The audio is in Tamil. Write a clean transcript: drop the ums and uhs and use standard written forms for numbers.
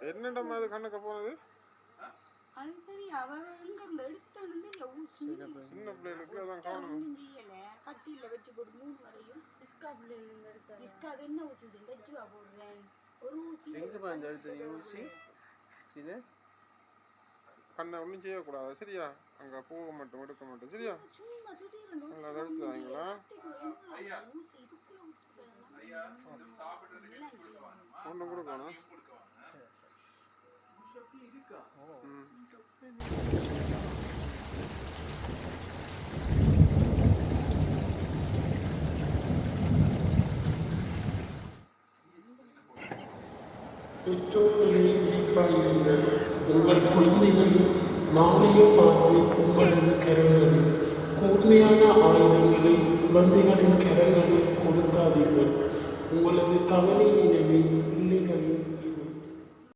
என்னடா அது கண்ணுக்கு போனது? அது சரி அவ எங்க இருந்து எடுத்தானுங்க இல்ல சின்ன பிள்ளைகளுக்கு அதான் காணும். கட்டில வச்சு போட்டு 3 வரையும் இஸ்காட் என்ன ஊசி டச்சுவா போடுறேன் ஒரு ஊசி எங்க பாந்து எடுத்தீங்க ஊசி சீனே கண்ணை ஒன்றும் செய்யக்கூடாது சரியா? அங்கே போக மாட்டோம் எடுக்க மாட்டோம் சரியா? சும்மா திடீர்னு அதை எடுத்துதாங்களா? ஒன்றும் கொடுக்கணும். பெற்றோர்களே விழிப்பாயிருங்கள். உங்கள் குழந்தைகளின் நாளைய பார்வை உங்களது கரங்களில். கூர்மையான ஆயுதங்களை குழந்தைகளின் கரங்களில் கொடுக்காதீர்கள். உங்களது கவலையினவை